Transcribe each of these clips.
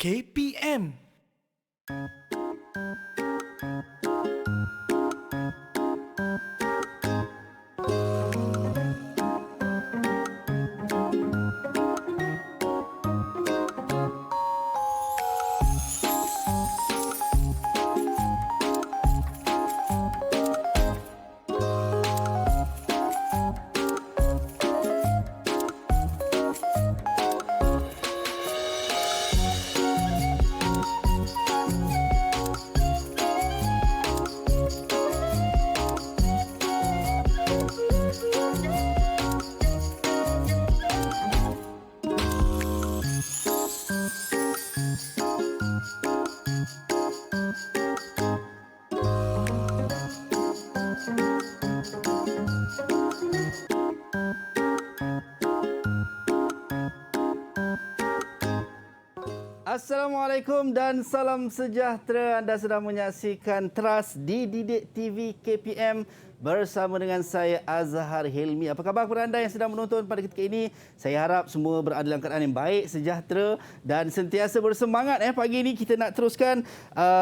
KPM. Assalamualaikum dan salam sejahtera. Anda sedang menyaksikan Teras di Didik TV KPM bersama dengan saya Azhar Hilmi. Apa khabar kepada anda yang sedang menonton pada ketika ini? Saya harap semua berada dalam keadaan yang baik, sejahtera dan sentiasa bersemangat. Pagi ini kita nak teruskan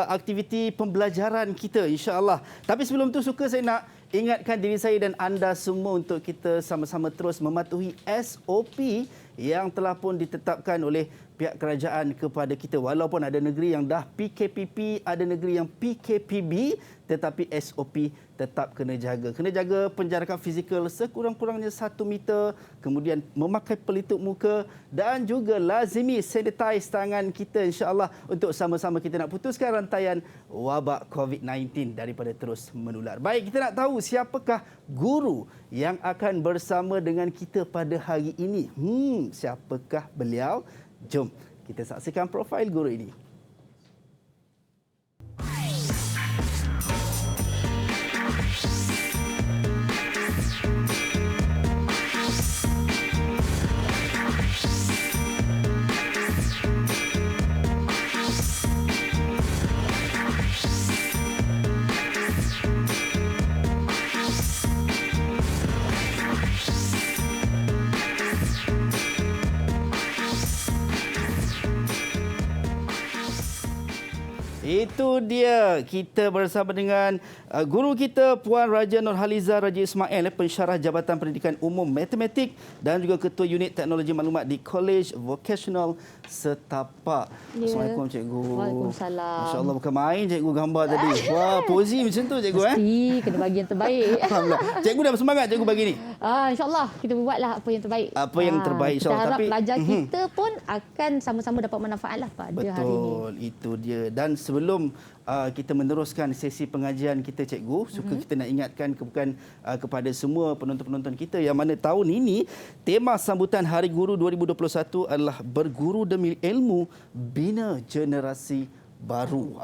aktiviti pembelajaran kita, insya-Allah. Tapi sebelum tu saya nak ingatkan diri saya dan anda semua untuk kita sama-sama terus mematuhi SOP yang telah pun ditetapkan oleh pihak kerajaan kepada kita. Walaupun ada negeri yang dah PKPP, ada negeri yang PKPB, tetapi SOP tetap kena jaga. Kena jaga penjarakan fizikal sekurang-kurangnya 1 meter, kemudian memakai pelitup muka dan juga lazimi sanitize tangan kita, insya-Allah, untuk sama-sama kita nak putuskan rantaian wabak COVID-19 daripada terus menular. Baik, kita nak tahu siapakah guru yang akan bersama dengan kita pada hari ini. Siapakah beliau? Jom kita saksikan profil guru ini. Itu dia, kita bersama dengan guru kita Puan Raja Nurhaliza Raja Ismail, pensyarah Jabatan Pendidikan Umum Matematik dan juga Ketua Unit Teknologi Maklumat di College Vocational Setapak. Ya. Assalamualaikum cikgu. Waalaikumsalam. Masya-Allah, bukan main cikgu gambar tadi. Wah, pozi macam tu cikgu. Mesti kena bagi yang terbaik. Alhamdulillah. Cikgu dah bersemangat cikgu bagi ni. InsyaAllah kita buatlah apa yang terbaik. Apa yang terbaik, insyaAllah. Kita harap pelajar kita pun akan sama-sama dapat manfaatlah pada hari ini. Betul, itu dia. Dan sebelum kita meneruskan sesi pengajian kita cikgu, kita nak ingatkan kepada semua penonton-penonton kita yang mana tahun ini tema sambutan Hari Guru 2021 adalah berguru demi ilmu, bina generasi baru.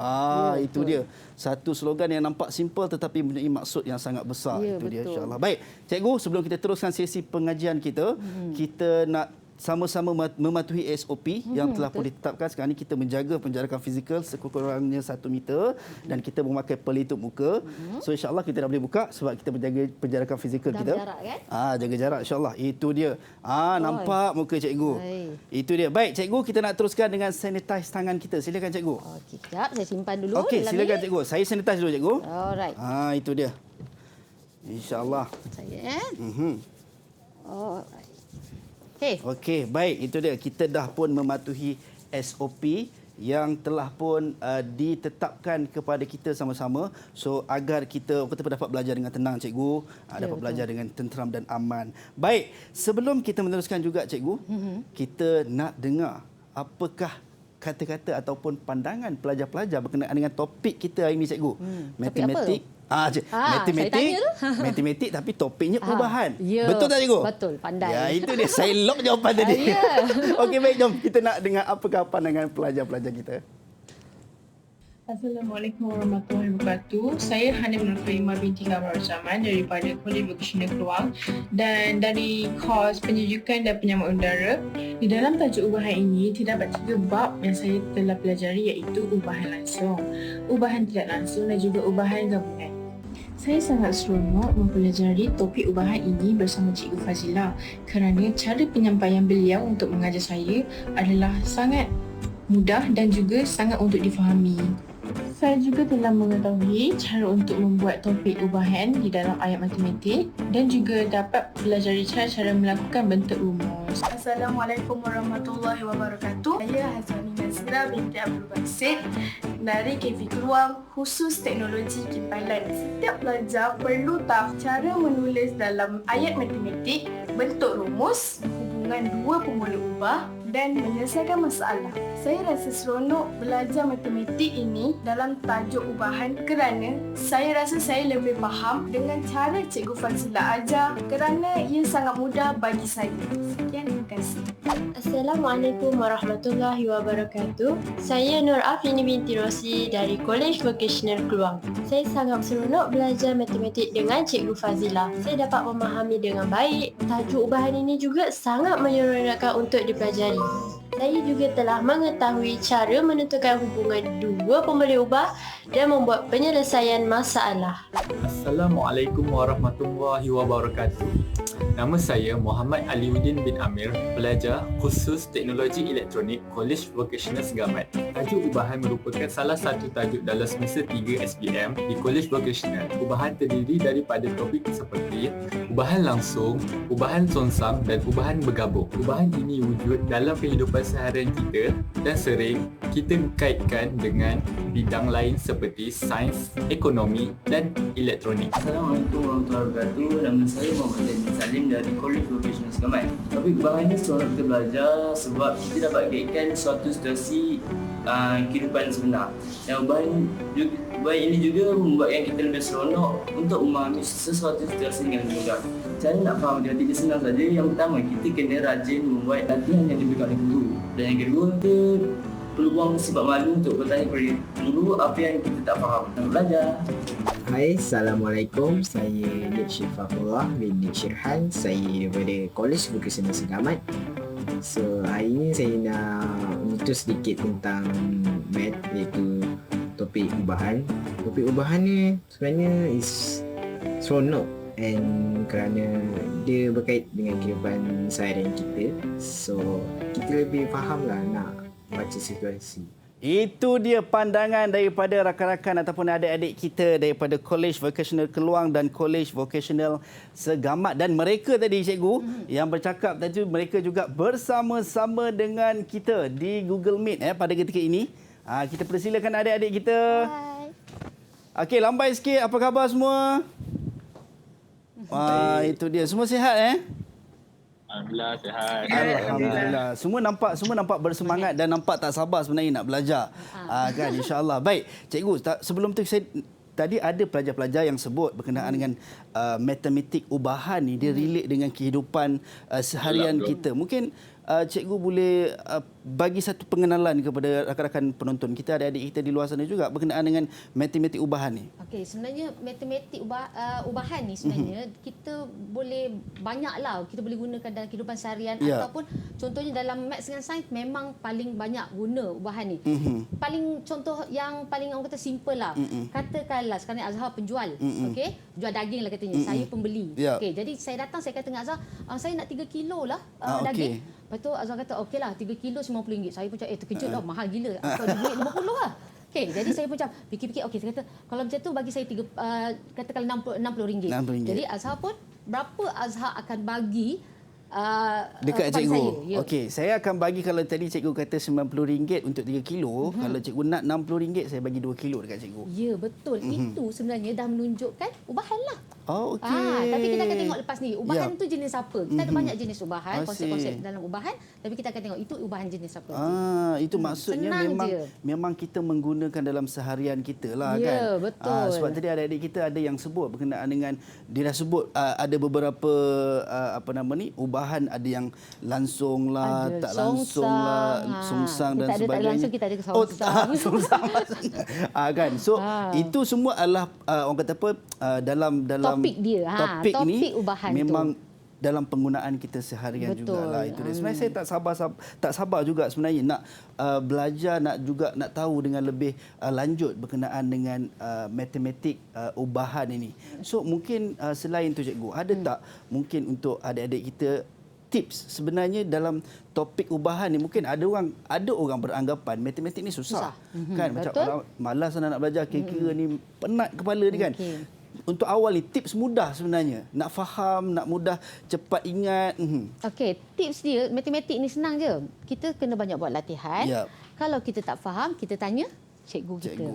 Itu dia. Satu slogan yang nampak simple tetapi mempunyai maksud yang sangat besar. Itu dia, insya-Allah. Baik, cikgu, sebelum kita teruskan sesi pengajian kita, kita nak sama-sama mematuhi SOP yang telah pun ditetapkan. Sekarang ini kita menjaga penjarakan fizikal sekurang-kurangnya 1 meter dan kita memakai pelitup muka. So insya-Allah kita dah boleh buka sebab kita menjaga penjarakan fizikal kita. Jarak, kan? Jaga jarak, insya-Allah. Itu dia. Nampak muka cikgu. Itu dia. Baik, cikgu, kita nak teruskan dengan sanitize tangan kita. Silakan cikgu. Okey, sekejap saya simpan dulu. Okey, silakan cikgu. Saya sanitize dulu cikgu. Alright. Itu dia. Insya-Allah. Saya Alright. Okey, baik, itu dia. Kita dah pun mematuhi SOP yang telah pun ditetapkan kepada kita sama-sama. So agar kita dapat belajar dengan tenang cikgu, dapat belajar dengan tenteram dan aman. Baik, sebelum kita meneruskan juga cikgu, kita nak dengar apakah kata-kata ataupun pandangan pelajar-pelajar berkenaan dengan topik kita hari ini cikgu. Matematik. Matematik tapi topiknya ubahan. Betul tak cikgu? Betul, pandai. Ya, itu dia. Saya lock jawapan tadi. Okey, baik, jom kita nak dengar apakah pandangan pelajar-pelajar kita. Assalamualaikum warahmatullahi wabarakatuh. Saya Hanim Nur Karimah binti Kamar Zaman daripada College Vocational Keluang dan dari kos penyejukan dan penyamaan udara. Di dalam tajuk ubahan ini terdapat 3 bab yang saya telah pelajari, iaitu ubahan langsung, ubahan tidak langsung dan juga ubahan gabungan. Saya sangat seronok mempelajari topik ubahan ini bersama Cikgu Fazila kerana cara penyampaian beliau untuk mengajar saya adalah sangat mudah dan juga sangat untuk difahami. Saya juga telah mengetahui cara untuk membuat topik ubahan di dalam ayat matematik dan juga dapat belajar cara melakukan bentuk rumus. Assalamualaikum warahmatullahi wabarakatuh. Saya Hazani Nazira binti Abdul Basit dari KV Keluang, khusus teknologi kimpalan. Setiap pelajar perlu tahu cara menulis dalam ayat matematik, bentuk rumus, hubungan dua pemboleh ubah dan menyelesaikan masalah. Saya rasa seronok belajar matematik ini dalam tajuk ubahan kerana saya rasa saya lebih faham dengan cara Cikgu Fazila ajar kerana ia sangat mudah bagi saya. Sekian, terima kasih. Assalamualaikum warahmatullahi wabarakatuh. Saya Nur Afini binti Rosi dari College Vocational Keluang. Saya sangat seronok belajar matematik dengan Cikgu Fazila. Saya dapat memahami dengan baik. Tajuk ubahan ini juga sangat menyeronokkan untuk dipelajari. Saya juga telah mengetahui cara menentukan hubungan dua pemboleh ubah dan membuat penyelesaian masalah. Assalamualaikum warahmatullahi wabarakatuh. Nama saya Muhammad Aliuddin bin Amir, pelajar khusus Teknologi Elektronik College Vocational Segamat. Tajuk ubahan merupakan salah satu tajuk dalam semester 3 SPM di College Vocational. Ubahan terdiri daripada topik seperti ubahan langsung, ubahan songsang dan ubahan bergabung. Ubahan ini wujud dalam kehidupan seharian kita dan sering kita kaitkan dengan bidang lain seperti sains, ekonomi dan elektronik. Assalamualaikum warahmatullahi wabarakatuh. Nama saya Muhammad Zaini Salim dari College Vocational Segamat. Topik ubahan ini seronok kita belajar sebab kita dapat kaitkan suatu situasi kehidupan sebenar. Dan ubahan ini juga membuatkan kita lebih seronok untuk memahami sesuatu situasi dengan mudah. Cara nak faham dia tidak senang saja. Yang pertama, kita kena rajin membuat latihan yang diberikan oleh guru. Dan yang kedua, kita perlu buang sifat malu untuk bertanya kepada guru apa yang kita tak faham dan belajar. Hai, Assalamualaikum. Saya Nik Syifahullah bin Nik Syirhan. Saya daripada College Vocational Segamat. So, hari ini saya nak menyentuh sedikit tentang math, iaitu topik ubahan. Topik ubahan ni sebenarnya is seronok and kerana dia berkait dengan kehidupan seharian kita. So, kita lebih faham lah nak baca situasi. Itu dia pandangan daripada rakan-rakan ataupun adik-adik kita daripada College Vocational Keluang dan College Vocational Segamat. Dan mereka tadi, cikgu, yang bercakap tadi, mereka juga bersama-sama dengan kita di Google Meet pada ketika ini. Kita persilakan adik-adik kita. Hai. Okey, lambai sikit. Apa khabar semua? Itu dia. Semua sihat Alhamdulillah sihat. Alhamdulillah. Semua nampak bersemangat dan nampak tak sabar sebenarnya nak belajar. Kan, insya-Allah. Baik, cikgu, sebelum tu saya tadi ada pelajar-pelajar yang sebut berkenaan dengan matematik ubahan ni, dia relate dengan kehidupan seharian kita. Mungkin cikgu boleh bagi satu pengenalan kepada rakan-rakan penonton kita, adik-adik kita di luar sana juga berkenaan dengan matematik ubahan ni. Okey, sebenarnya matematik ubahan ni sebenarnya kita boleh banyaklah kita boleh gunakan dalam kehidupan seharian ataupun contohnya dalam maths dengan sains memang paling banyak guna ubahan ni. Paling contoh yang paling orang kata simple lah. Katakanlah sekarang ni Azhar penjual, okey, jual daging lah katanya. Saya pembeli. Okey, jadi saya datang, saya kata dengan Azhar, saya nak 3 kilo lah daging. Lepas tu Azhar kata, okeylah 3 kilo RM50. Saya pun cakap, terkejut lah, mahal gila. Kalau duit RM50 lah. Okey, jadi saya pun macam fikir-fikir, okey, saya kata kalau macam tu bagi saya katakanlah RM60. Jadi Azhar pun berapa Azhar akan bagi dekat cikgu. Saya. Okey, saya akan bagi, kalau tadi cikgu kata RM90 untuk 3 kilo, kalau cikgu nak RM60, saya bagi 2 kilo dekat cikgu. Ya, betul. Itu sebenarnya dah menunjukkan ubahan lah. Oh, okey. Tapi kita akan tengok lepas ni, ubahan tu jenis apa. Kita ada banyak jenis ubahan, konsep-konsep dalam ubahan, tapi kita akan tengok itu ubahan jenis apa. Itu maksudnya memang kita menggunakan dalam seharian kita lah, kan. Ya, betul. Sebab tadi adik-adik kita ada yang sebut berkenaan dengan, dia dah sebut ada beberapa ubahan, ada yang langsung lah, tak langsung lah, songsang dan sebagainya. Tak langsung, kita ada songsang. Songsang kan. So itu semua adalah orang kata apa, dalam topik dia. Topik ni ubahan memang tu dalam penggunaan kita seharian jugalah. Itu dia. Sebenarnya saya tak sabar juga sebenarnya nak belajar, nak tahu dengan lebih lanjut berkenaan dengan matematik ubahan ini. So mungkin selain tu cikgu, ada tak mungkin untuk adik-adik kita tips sebenarnya dalam topik ubahan ni? Mungkin ada orang beranggapan matematik ni susah. Kan? Macam orang malas nak belajar, kira-kira ni penat kepala ni kan. Untuk awal ni tips mudah sebenarnya. Nak faham, nak mudah, cepat ingat. Okey, tips dia matematik ni senang je. Kita kena banyak buat latihan. Kalau kita tak faham, kita tanya cikgu kita.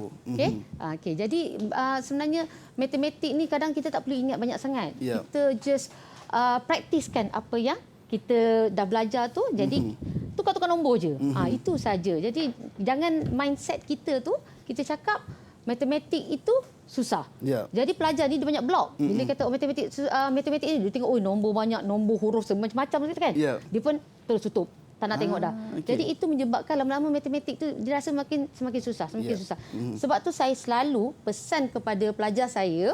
Okey, jadi sebenarnya matematik ni kadang kita tak perlu ingat banyak sangat. Kita just praktiskan apa yang kita dah belajar tu. Jadi tukar-tukar nombor je. Itu saja. Jadi jangan mindset kita tu kita cakap matematik itu susah. Jadi pelajar ni dia banyak blok. Bila kata matematik ni dia tengok nombor banyak, nombor huruf macam-macam gitu kan. Dia pun terus tutup. Tak nak tengok dah. Jadi itu menyebabkan lama-lama matematik tu dia rasa semakin susah, semakin susah. Sebab tu saya selalu pesan kepada pelajar saya,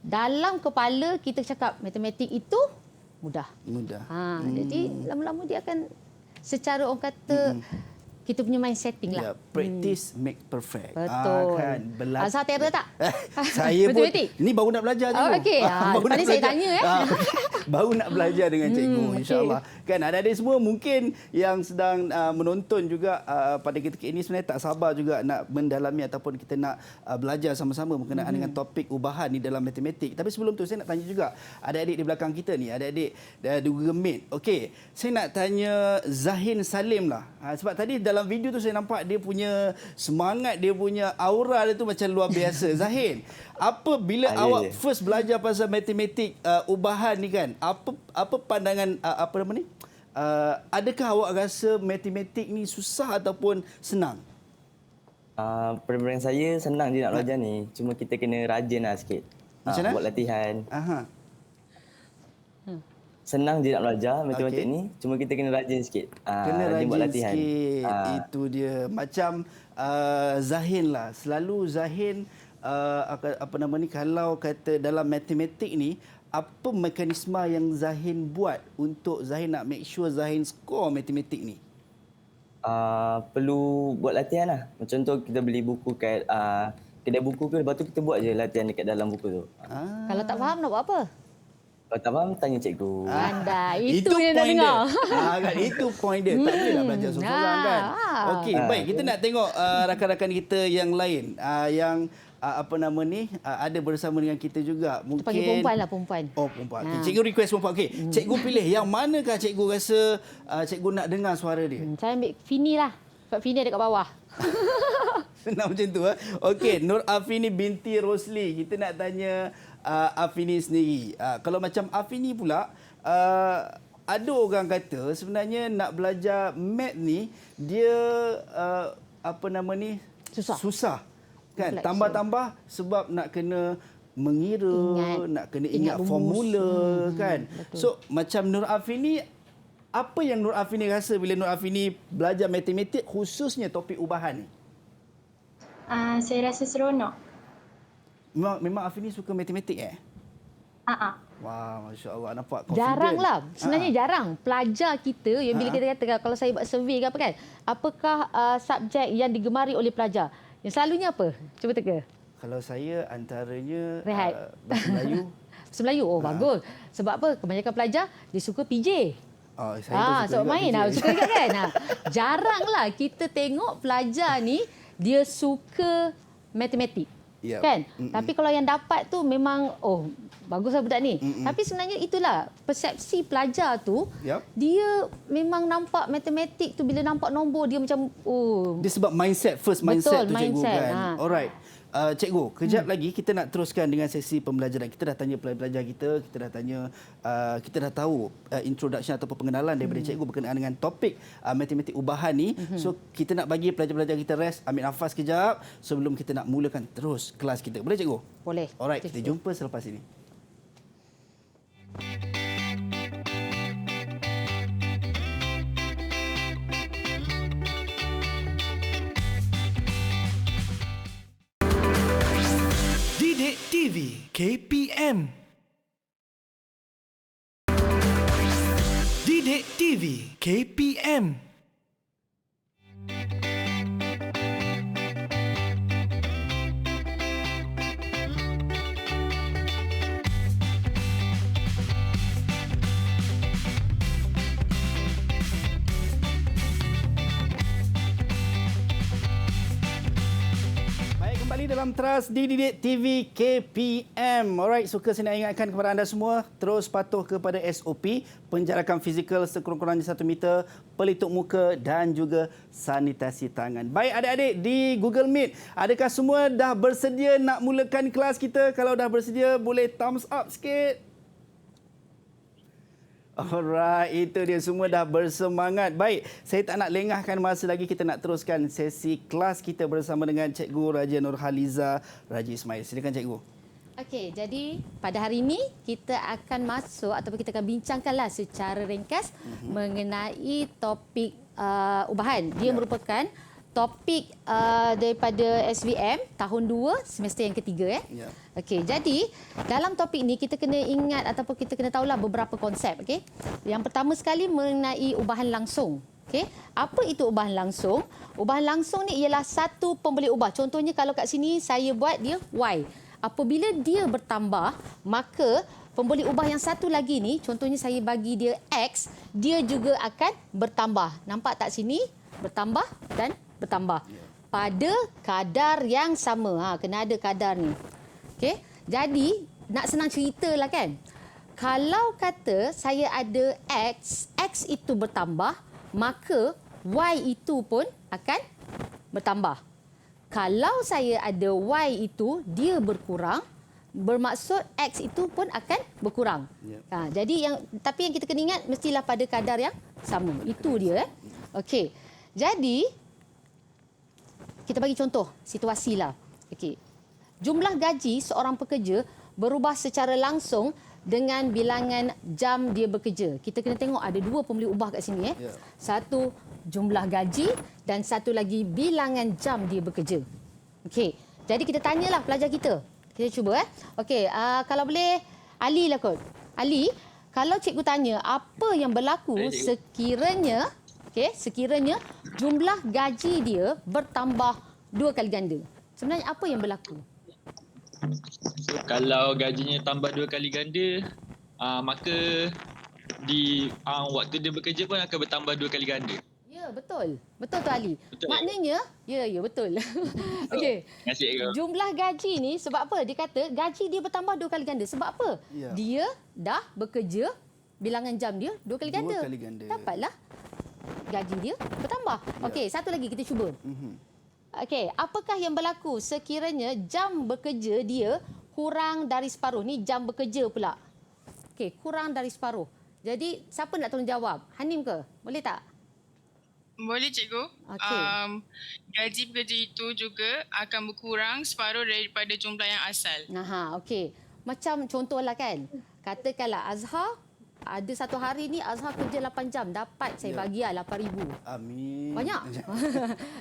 dalam kepala kita cakap matematik itu mudah. Jadi lama-lama dia akan secara orang kata kita punya mind setting lah. Practice make perfect. Betul. Kan, Azhar terror tak? Saya pun ni baru nak belajar je. Okey. Tadi saya tanya baru nak belajar dengan cikgu, insya-Allah. Kan adik-adik semua mungkin yang sedang menonton juga pada ketika ini sebenarnya tak sabar juga nak mendalami ataupun kita nak belajar sama-sama berkenaan dengan topik ubahan ni dalam matematik. Tapi sebelum tu saya nak tanya juga adik-adik di belakang kita ni, adik-adik dua mate. Okey, saya nak tanya Zahin Salim lah. Sebab tadi dalam video tu saya nampak dia punya semangat, dia punya aura dia tu macam luar biasa. Zahin, bila awak first belajar pasal matematik ubahan ni kan, apa pandangan apa nama ni? Adakah awak rasa matematik ni susah ataupun senang? Pandangan saya senang je nak belajar ni. Cuma kita kena rajin lah sikit. Macam mana? Buat latihan. Senang je nak belajar matematik ni. Cuma kita kena rajin sikit. Kena rajin buat latihan sikit. Itu dia. Macam Zahin lah. Selalu Zahin apa nama ni, kalau kata dalam matematik ni, apa mekanisme yang Zahin buat untuk Zahin nak make sure Zahin score matematik ni? Perlu buat latihan lah. Contoh kita beli buku kat kedai buku ke, lepas tu kita buat je latihan dekat dalam buku tu. Kalau tak faham nak buat apa? Kalau tak faham, tanya cikgu. Itu yang nak dengar. Kan, itu point dia. Tak bolehlah belajar seorang kan. Okey, baik. Kita nak tengok rakan-rakan kita yang lain. Yang apa nama ni, ada bersama dengan kita juga. Mungkin panggil perempuan lah, perempuan. Oh, perempuan. Okay, cikgu request perempuan. Okey, cikgu pilih yang manakah cikgu rasa cikgu nak dengar suara dia? Saya ambil Fini lah. Sebab Fini ada kat bawah. Senang macam tu. Okey, Nur Afini binti Rosli. Kita nak tanya Afini sendiri. Kalau macam Afini pula, ada orang kata sebenarnya nak belajar math ni dia apa nama ni, susah. Kan, tambah-tambah sebab nak kena mengira, nak kena ingat formula kan. So macam Nur Afini, apa yang Nur Afini rasa bila Nur Afini belajar matematik, khususnya topik ubahan ni? Saya rasa seronok. Memang Afini suka matematik Wah, Masya Allah, nampak confident. Jarang lah. Sebenarnya jarang. Pelajar kita, yang bila kita kata, kalau saya buat survey ke apa kan, apakah subjek yang digemari oleh pelajar? Yang selalunya apa? Cuba teka. Kalau saya antaranya Bahasa Melayu. Bahasa Melayu, bagus. Sebab apa? Kebanyakan pelajar, dia suka PJ. Saya suka main. Suka juga kan? Jaranglah kita tengok pelajar ni, dia suka matematik. Kan? Tapi kalau yang dapat tu memang, baguslah budak ni. Tapi sebenarnya itulah persepsi pelajar tu, dia memang nampak matematik tu, bila nampak nombor dia macam dia sebab mindset tu cikgu mindset. Kan. Alright. Cikgu, kejap lagi kita nak teruskan dengan sesi pembelajaran. Kita dah tanya pelajar kita dah tanya, kita dah tahu introduction atau pengenalan daripada cikgu berkenaan dengan topik matematik ubahan ni. So kita nak bagi pelajar-pelajar kita rest, ambil nafas kejap sebelum kita nak mulakan terus kelas kita. Boleh cikgu? Boleh. Alright, kita jumpa selepas ini. Didik TV KPM. Didik TV KPM. dalam Teras Didik TV KPM. Alright, suka saya nak ingatkan kepada anda semua, terus patuh kepada SOP, penjarakan fizikal sekurang-kurangnya 1 meter, pelitup muka dan juga sanitasi tangan. Baik adik-adik di Google Meet, adakah semua dah bersedia nak mulakan kelas kita? Kalau dah bersedia, boleh thumbs up sikit. Alright, itu dia, semua dah bersemangat. Baik, saya tak nak lengahkan masa lagi, kita nak teruskan sesi kelas kita bersama dengan Cikgu Raja Nurhaliza Raja Ismail. Silakan Cikgu. Okey, jadi pada hari ini kita akan masuk ataupun kita akan bincangkanlah secara ringkas mengenai topik ubahan. Dia merupakan topik daripada SVM tahun 2 semester yang ketiga. Ya. Okey, jadi dalam topik ini kita kena ingat ataupun kita kena tahulah beberapa konsep. Okey, yang pertama sekali mengenai ubahan langsung. Okey, apa itu ubahan langsung? Ubahan langsung ni ialah satu pembeli ubah. Contohnya kalau kat sini saya buat dia Y. Apabila dia bertambah, maka pembeli ubah yang satu lagi ni, contohnya saya bagi dia X, dia juga akan bertambah. Nampak tak sini? Bertambah dan bertambah pada kadar yang sama. Kena ada kadar ni. Okey. Jadi nak senang ceritalah kan. Kalau kata saya ada X itu bertambah, maka Y itu pun akan bertambah. Kalau saya ada Y itu dia berkurang, bermaksud X itu pun akan berkurang. Jadi tapi yang kita kena ingat mestilah pada kadar yang sama. Itu dia. Okey. Jadi kita bagi contoh situasi lah. Okey. Jumlah gaji seorang pekerja berubah secara langsung dengan bilangan jam dia bekerja. Kita kena tengok ada dua pembeli ubah kat sini. Satu jumlah gaji dan satu lagi bilangan jam dia bekerja. Okey. Jadi kita tanyalah pelajar kita. Kita cuba. Okey. Kalau boleh Ali lah kot. Ali, kalau cikgu tanya apa yang berlaku sekiranya jumlah gaji dia bertambah 2 kali ganda. Sebenarnya apa yang berlaku? Kalau gajinya tambah 2 kali ganda, maka di waktu dia bekerja pun akan bertambah 2 kali ganda. Ya, betul. Betul tu Ali. Betul. Maknanya, ya betul. Okey. Terima kasih, Cikgu. Jumlah gaji ni sebab apa? Dia kata gaji dia bertambah 2 kali ganda. Sebab apa? Ya. Dia dah bekerja, bilangan jam dia 2 kali ganda. 2 kali ganda. Dapatlah gaji dia bertambah. Okey, satu lagi kita cuba. Okey, apakah yang berlaku sekiranya jam bekerja dia kurang dari separuh? Ni jam bekerja pula. Okey, kurang dari separuh. Jadi, siapa nak tolong jawab? Hanim ke? Boleh tak? Boleh cikgu. Okey. Gaji pekerja itu juga akan berkurang separuh daripada jumlah yang asal. Okey. Macam contohlah kan. Katakanlah Azhar ada satu hari ni Azhar kerja 8 jam, dapat saya bagi 8,000. Amin. Banyak.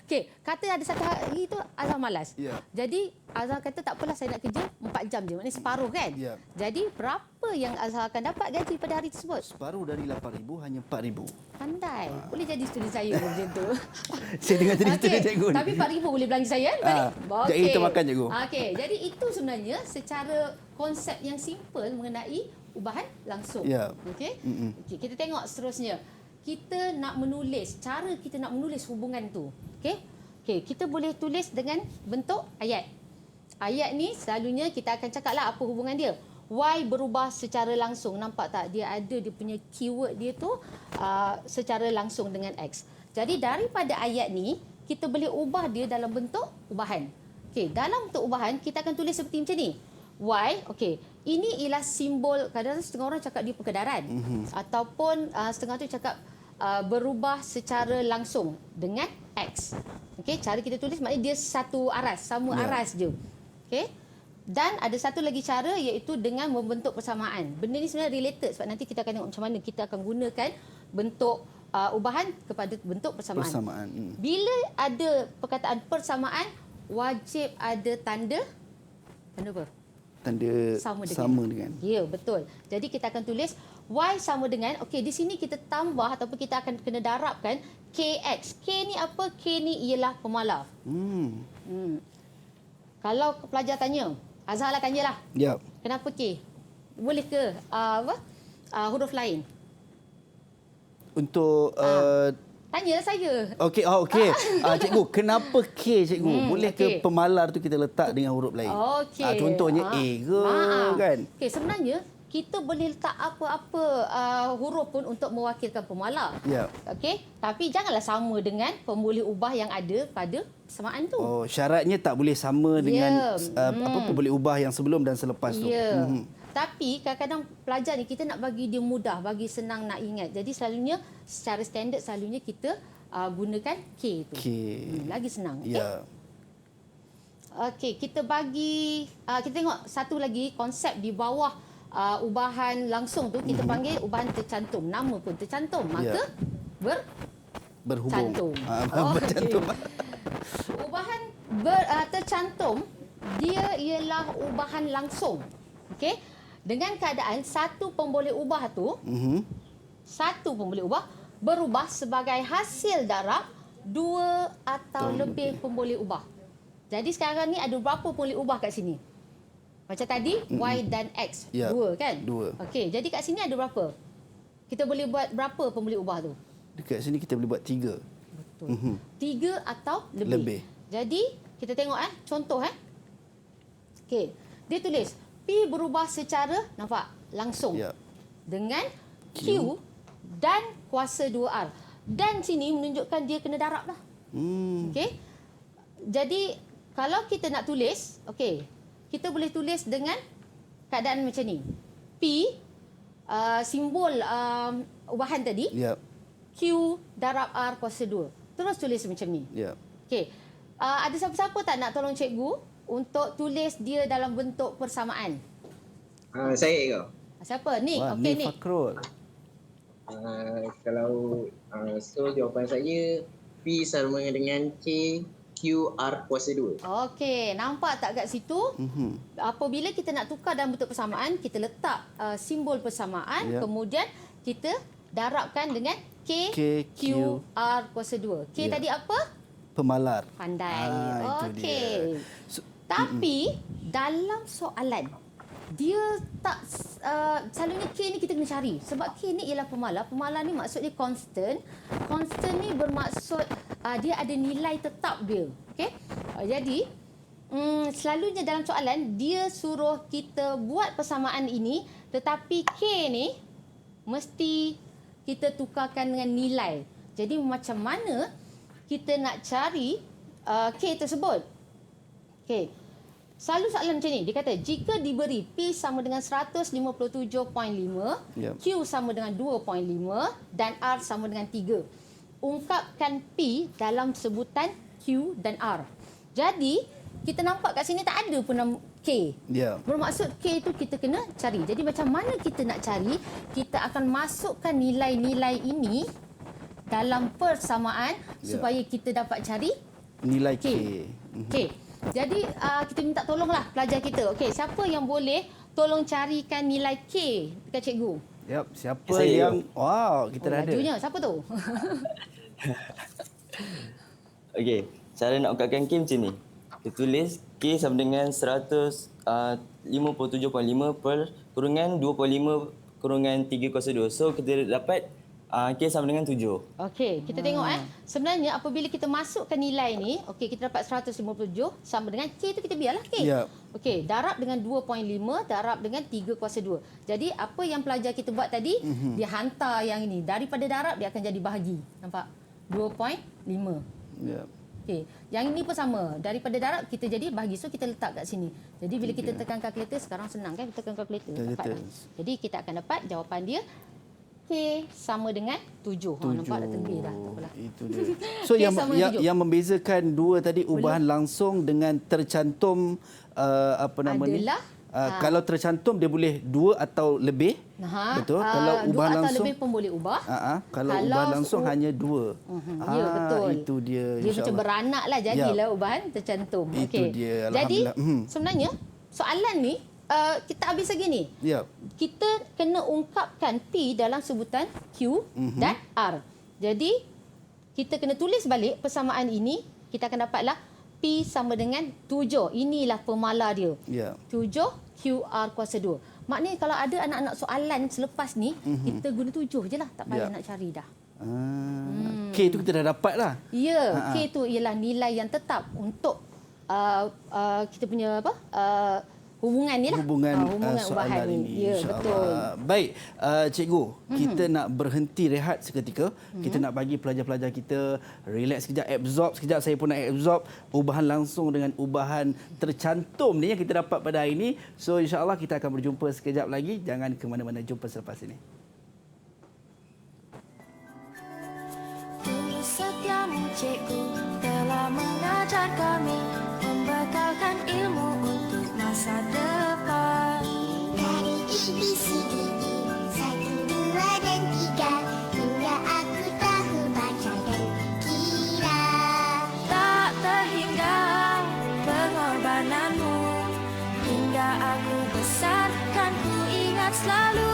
Okey, kata ada satu hari tu Azhar malas. Jadi Azhar kata tak apalah, saya nak kerja 4 jam je. Maknanya separuh kan? Jadi berapa yang Azhar akan dapat gaji pada hari tersebut? Separuh dari 8,000 hanya 4,000. Pandai. Boleh jadi student saya macam tu. Saya dengar tadi student cikgu ni. Tapi 4,000 boleh belanja saya kan? Okey. Kita makan cikgu. Okey, jadi itu sebenarnya secara konsep yang simple mengenai ubahan langsung. Okey. Okey, kita tengok seterusnya. Kita nak menulis, cara kita nak menulis hubungan tu. Okey. Okey, kita boleh tulis dengan bentuk ayat. Ayat ni selalunya kita akan cakaplah apa hubungan dia. Y berubah secara langsung. Nampak tak? Dia ada dia punya keyword dia tu secara langsung dengan X. Jadi daripada ayat ni kita boleh ubah dia dalam bentuk ubahan. Okey, dalam bentuk ubahan kita akan tulis seperti macam ni. Y, okey. Ini ialah simbol, kadang-kadang setengah orang cakap dia perkedaran. Ataupun setengah tu cakap berubah secara langsung dengan X. Okey, cara kita tulis maknanya dia satu aras, sama aras je. Okey. Dan ada satu lagi cara iaitu dengan membentuk persamaan. Benda ni sebenarnya related sebab nanti kita akan tengok macam mana kita akan gunakan bentuk ubahan kepada bentuk persamaan. Bila ada perkataan persamaan, wajib ada tanda apa? Tanda sama dengan. Ya, betul. Jadi kita akan tulis Y sama dengan, okey, di sini kita tambah ataupun kita akan kena darabkan KX. K ni apa? K ni ialah pemalar. Kalau pelajar tanya, Azhar lah tanyalah. Kenapa K? Boleh ke huruf lain? Untuk Tanyalah saya. Okey, cikgu, kenapa K, cikgu? Boleh ke pemalar tu kita letak dengan huruf lain? Okey. Contohnya A ke, kan? Okey, sebenarnya kita boleh letak apa-apa huruf pun untuk mewakilkan pemalar. Ya. Okey, tapi janganlah sama dengan pemboleh ubah yang ada pada persamaan tu. Oh, syaratnya tak boleh sama dengan pemboleh ubah yang sebelum dan selepas tu. Ya. Tapi kadang-kadang pelajar ni kita nak bagi dia mudah, bagi senang nak ingat. Jadi selalunya secara standard selalunya kita gunakan K tu. K. Lagi senang. Okay? Ya. Okey, kita bagi kita tengok satu lagi konsep di bawah ubahan langsung tu kita panggil ubahan tercantum. Nama pun tercantum. Maka berhubung. Cantum. Bercantum. Ubahan tercantum dia ialah ubahan langsung. Okey. Dengan keadaan satu pemboleh ubah tu, satu pemboleh ubah berubah sebagai hasil darab dua atau lebih pemboleh ubah. Jadi sekarang ni ada berapa pemboleh ubah kat sini? Macam tadi, Y dan X. Dua kan? Dua. Okey, jadi kat sini ada berapa? Kita boleh buat berapa pemboleh ubah tu? Dekat sini kita boleh buat 3. Betul. 3 atau lebih. Jadi, kita tengok contoh Okey, dia tulis P berubah secara langsung dengan Q dan kuasa 2R. Dan sini menunjukkan dia kena darab lah. Okey. Jadi kalau kita nak tulis, kita boleh tulis dengan keadaan macam ni. P simbol ubahan tadi. Q darab R kuasa 2. Terus tulis macam ni. Okey. Ada siapa-siapa tak nak tolong cikgu untuk tulis dia dalam bentuk persamaan? Saya kau. Siapa? Nick. Okey, Nick. Fakrul. Kalau so jawapan saya P sama dengan K QR kuasa 2. Okey, nampak tak kat situ? Apabila kita nak tukar dalam bentuk persamaan, kita letak simbol persamaan, kemudian kita darabkan dengan K QR kuasa 2. K tadi apa? Pemalar. Pandai. Okey. Tapi dalam soalan dia tak selalunya K ni kita kena cari sebab K ni ialah pemalar. Pemalar ni maksudnya constant. Constant ni bermaksud dia ada nilai tetap dia. Okey. Jadi selalunya dalam soalan dia suruh kita buat persamaan ini, tetapi K ni mesti kita tukarkan dengan nilai. Jadi macam mana kita nak cari K tersebut? Okey. Selalu soalan macam ni, dia kata jika diberi P sama dengan 157.5, Q sama dengan 2.5 dan R sama dengan 3. Ungkapkan P dalam sebutan Q dan R. Jadi, kita nampak kat sini tak ada pun nama K. Bermaksud K itu kita kena cari. Jadi macam mana kita nak cari? Kita akan masukkan nilai-nilai ini dalam persamaan supaya kita dapat cari nilai K. Okey. Jadi kita minta tolonglah pelajar kita. Okey, siapa yang boleh tolong carikan nilai K dekat cikgu? Siapa yang kita dah ada. Lajunya siapa tu? Okey, cara nak ungkapkan K macam ni. Kita tulis K sama dengan 157.5 per kurungan 2.5 kurungan 3 kuasa 2. So kita dapat K sama dengan 7. Okey, kita tengok sebenarnya apabila kita masukkan nilai ni, kita dapat 157 sama dengan K tu kita biarlah K. Okey, darab dengan 2.5 darab dengan 3 kuasa 2. Jadi apa yang pelajar kita buat tadi, dia hantar yang ini. Daripada darab dia akan jadi bahagi. Nampak? 2.5. Okey, yang ini pun sama. Daripada darab kita jadi bahagi. So kita letak kat sini. Jadi bila kita tekan kalkulator, sekarang senang kan? Kita tekan kalkulator. Jadi kita akan dapat jawapan dia K sama dengan 7. Nampak dah tebih dah. Tak apalah. Itu dia. So yang membezakan dua tadi ubahan langsung dengan tercantum adalah kalau tercantum dia boleh 2 atau lebih. Betul. Kalau ubahan langsung 2 atau lebih pun boleh ubah. Kalau ubahan langsung hanya 2. Ya, betul. Itu dia. Dia macam beranak lah jadilah ubahan tercantum. Itu dia. Jadi sebenarnya soalan ni kita habis lagi ni. Kita kena ungkapkan P dalam sebutan Q dan R. Jadi kita kena tulis balik persamaan ini. Kita akan dapatlah P sama dengan 7. Inilah pemalar dia. 7 QR kuasa 2. Maknanya kalau ada anak-anak soalan selepas ni, kita guna 7 je lah. Tak payah nak cari dah. K tu kita dah dapat lah. Ya, K tu ialah nilai yang tetap untuk kita punya hubungan ni lah. Hubungan ubahan ni. Ya, betul. Baik, cikgu, kita nak berhenti rehat seketika. Kita nak bagi pelajar-pelajar kita relax sekejap, absorb sekejap. Saya pun nak absorb ubahan langsung dengan ubahan tercantum ni yang kita dapat pada hari ini. So, insya-Allah kita akan berjumpa sekejap lagi. Jangan ke mana-mana, jumpa selepas ini. Setiamu cikgu telah mengajar kami, membekalkan ilmu untuk masa depan. Dari ABCD 1, 2 dan 3 hingga aku tahu baca dan kira. Tak terhingga pengorbananmu, hingga aku besar kan ku ingat selalu.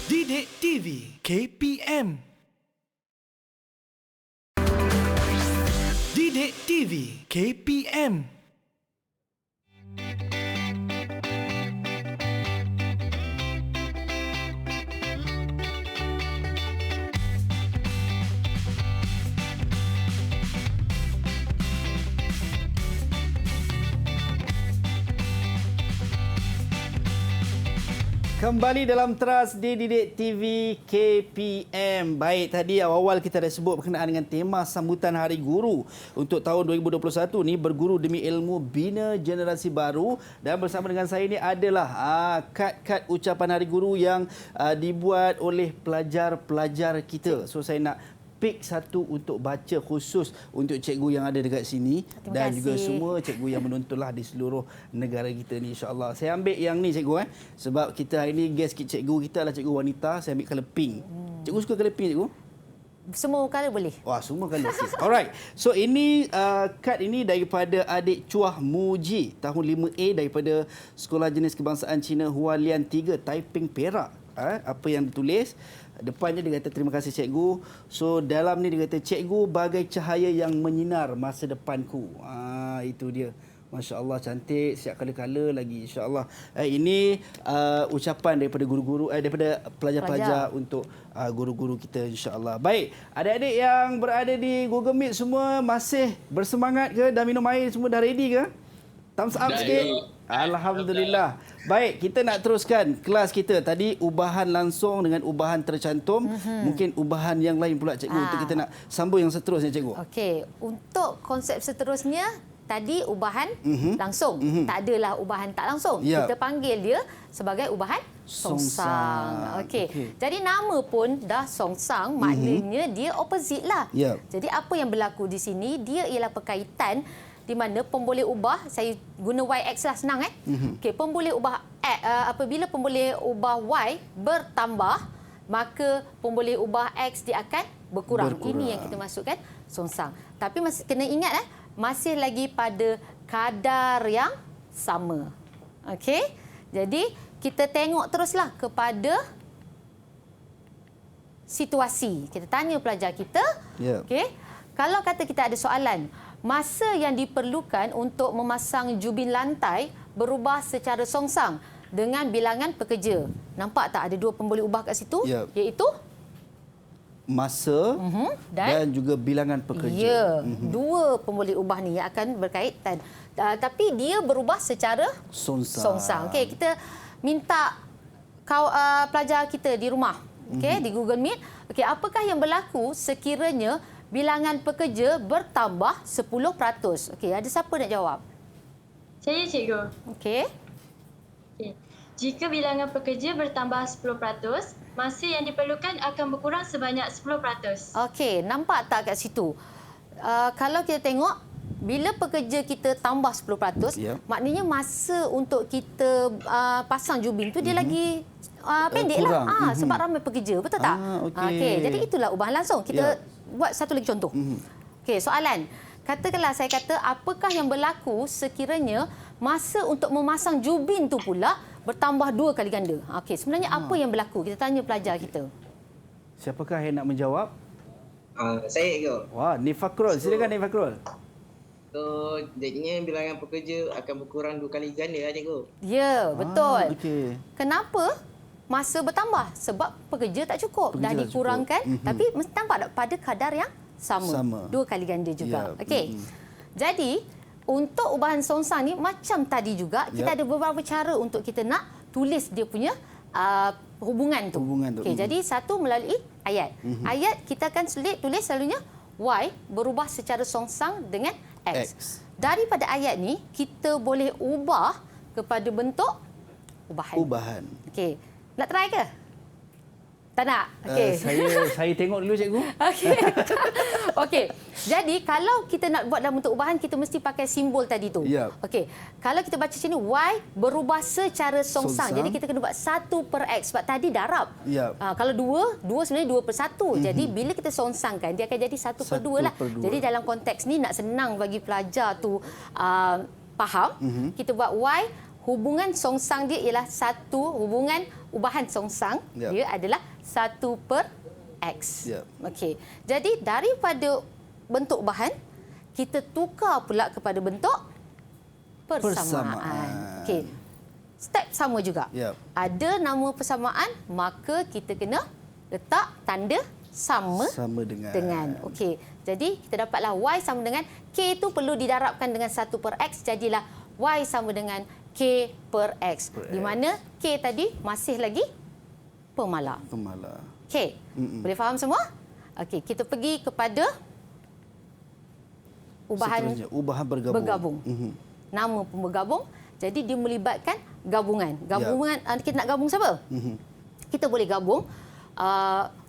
Didik TV KPM. Didik TV KPM. Kembali dalam Teras di Didik TV KPM. Baik, tadi awal-awal kita dah sebut berkenaan dengan tema sambutan Hari Guru untuk tahun 2021 ni, berguru demi ilmu bina generasi baru. Dan bersama dengan saya ni adalah kad-kad ucapan Hari Guru yang dibuat oleh pelajar-pelajar kita. So saya nak pick satu untuk baca khusus untuk cikgu yang ada dekat sini dan juga semua cikgu yang menontonlah di seluruh negara kita ni, insya-Allah. Saya ambil yang ni cikgu sebab kita hari ni guest cikgu kita adalah cikgu wanita. Saya ambil colour pink. Cikgu suka colour pink cikgu? Semua colour boleh. Wah, semua colour. Alright. So ini kad ini daripada adik Chuah Muji tahun 5A daripada Sekolah Jenis Kebangsaan Cina Hualian 3 Taiping Perak. Apa yang ditulis? Depannya dia kata terima kasih cikgu. So dalam ni dia kata cikgu bagai cahaya yang menyinar masa depanku. Itu dia. Masya Allah, cantik, siap kala-kala lagi, insya-Allah. Ini ucapan daripada guru-guru, daripada pelajar-pelajar untuk guru-guru kita, insya-Allah. Baik, adik-adik yang berada di Google Meet semua masih bersemangat ke? Dah minum air semua, dah ready ke? Thumbs up sikit. Alhamdulillah. Baik, kita nak teruskan kelas kita. Tadi ubahan langsung dengan ubahan tercantum. Mungkin ubahan yang lain pula cikgu untuk kita nak sambung yang seterusnya cikgu. Okey, untuk konsep seterusnya tadi ubahan langsung. Tak adalah ubahan tak langsung. Kita panggil dia sebagai ubahan songsang. Okey. Jadi nama pun dah songsang, maknanya dia opposite lah. Jadi apa yang berlaku di sini, dia ialah perkaitan di mana pemboleh ubah, saya guna YX lah, senang Okey, pemboleh ubah apabila pemboleh ubah Y bertambah, maka pemboleh ubah X dia akan berkurang. Ini yang kita masukkan songsang. Tapi masih kena ingat masih lagi pada kadar yang sama. Okey. Jadi kita tengok teruslah kepada situasi. Kita tanya pelajar kita. Okey. Kalau kata kita ada soalan, masa yang diperlukan untuk memasang jubin lantai berubah secara songsang dengan bilangan pekerja. Nampak tak ada dua pemboleh ubah kat situ? Iaitu masa dan juga bilangan pekerja. Dua pemboleh ubah ni yang akan berkaitan. Tapi dia berubah secara songsang. Okey, kita minta pelajar kita di rumah, di Google Meet. Okey, apakah yang berlaku sekiranya bilangan pekerja bertambah 10%? Okey, ada siapa nak jawab? Saya, cikgu. Okey. Jika bilangan pekerja bertambah 10%, masa yang diperlukan akan berkurang sebanyak 10%. Okey, nampak tak kat situ? Kalau kita tengok, bila pekerja kita tambah 10%, maknanya masa untuk kita pasang jubin tu dia lagi pendek lah. Sebab ramai pekerja, betul tak? Okey, jadi itulah ubahan langsung. Kita buat satu lagi contoh. Okey, soalan. Katakanlah saya kata, apakah yang berlaku sekiranya masa untuk memasang jubin tu pula bertambah 2 kali ganda? Okey, sebenarnya apa yang berlaku? Kita tanya pelajar kita. Siapakah yang nak menjawab? Saya ke? Wah, Nifakrul. Silakan Nifakrul. So, jadinya bilangan pekerja akan berkurang 2 kali ganda lah cikgu. Ya, betul. Okey. Kenapa masa bertambah? Sebab pekerja tak cukup. Dah dikurangkan, tapi mesti nampak tak pada kadar yang sama. 2 kali ganda juga. Okey. Jadi, untuk ubahan songsang ni macam tadi juga, kita ada beberapa cara untuk kita nak tulis dia punya hubungan tu. Okey, jadi satu melalui ayat. Ayat kita akan tulis selalunya Y berubah secara songsang dengan X. Daripada ayat ni, kita boleh ubah kepada bentuk ubahan. Okey. Nak try ke? Tak nak? Okey. Saya tengok dulu cikgu. Okey. Okey. Jadi kalau kita nak buat dalam bentuk ubahan, kita mesti pakai simbol tadi tu. Okey. Kalau kita baca sini Y berubah secara songsang. Jadi kita kena buat 1/X sebab tadi darab. Kalau 2 sebenarnya 2/1. Jadi bila kita songsangkan, dia akan jadi 1/2 lah. Jadi dalam konteks ni nak senang bagi pelajar tu faham, kita buat Y, hubungan songsang dia ialah 1, hubungan ubahan songsang dia adalah 1/X. Okey. Jadi daripada bentuk ubahan, kita tukar pula kepada bentuk persamaan. Okey. Step sama juga. Ada nama persamaan, maka kita kena letak tanda sama dengan. Okey. Jadi kita dapatlah Y sama dengan K tu perlu didarabkan dengan 1/X, jadilah Y sama dengan K/X. Di mana K tadi masih lagi pemala. Okey. Boleh faham semua? Okey, kita pergi kepada ubahan bergabung. Nama pun bergabung. Jadi dia melibatkan gabungan. Gabungan kita nak gabung siapa? Kita boleh gabung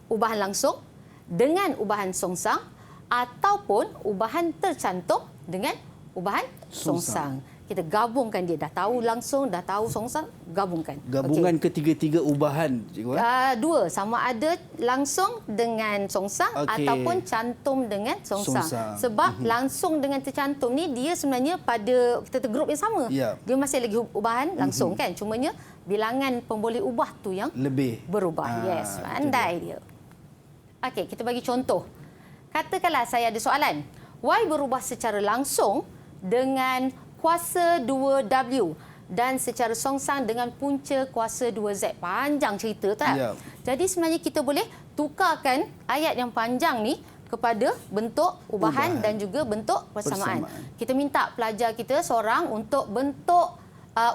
ubahan langsung dengan ubahan songsang ataupun ubahan tercantum dengan ubahan songsang. Kita gabungkan dia. Dah tahu langsung, dah tahu songsang, gabungkan. Gabungan ketiga-tiga ubahan, cikgu? Dua. Sama ada langsung dengan songsang ataupun cantum dengan songsang. Sebab langsung dengan tercantum ni, dia sebenarnya pada kita grup yang sama. Dia masih lagi ubahan langsung kan. Cumanya bilangan pemboleh ubah tu yang lebih berubah. Yes, pandai dia. Okey, kita bagi contoh. Katakanlah saya ada soalan. Y berubah secara langsung dengan kuasa 2W dan secara songsang dengan punca kuasa 2Z. Panjang cerita tak? Jadi sebenarnya kita boleh tukarkan ayat yang panjang ni kepada bentuk ubahan dan juga bentuk persamaan. Kita minta pelajar kita seorang untuk bentuk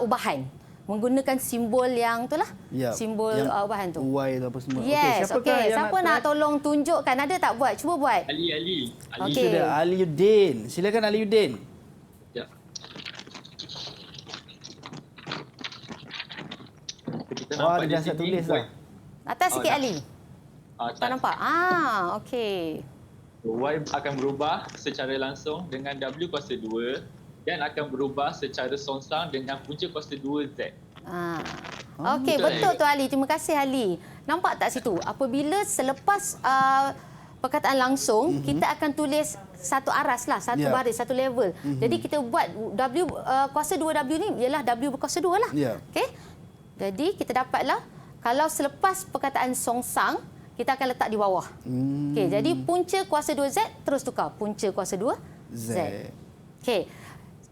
ubahan menggunakan simbol yang itulah. Simbol ubahan tu. Y apa semua. Yes. Okey. Siapa nak tolong tunjukkan? Ada tak buat? Cuba buat. Ali. Itu dia, Aliuddin. Silakan Aliuddin. Wah, dia dah siap tulis dah. Atas sikit Ali. Tak nampak? Okey. Y akan berubah secara langsung dengan W kuasa 2 dan akan berubah secara songsang dengan punca kuasa 2Z. Okey, betul tu Ali. Terima kasih Ali. Nampak tak situ? Apabila selepas perkataan langsung, kita akan tulis satu aras lah, satu baris, satu level. Jadi kita buat W kuasa 2W ni ialah W berkuasa 2 lah. Okey? Jadi kita dapatlah kalau selepas perkataan songsang, kita akan letak di bawah. Okey, jadi punca kuasa 2Z terus tukar punca kuasa 2Z. Okey.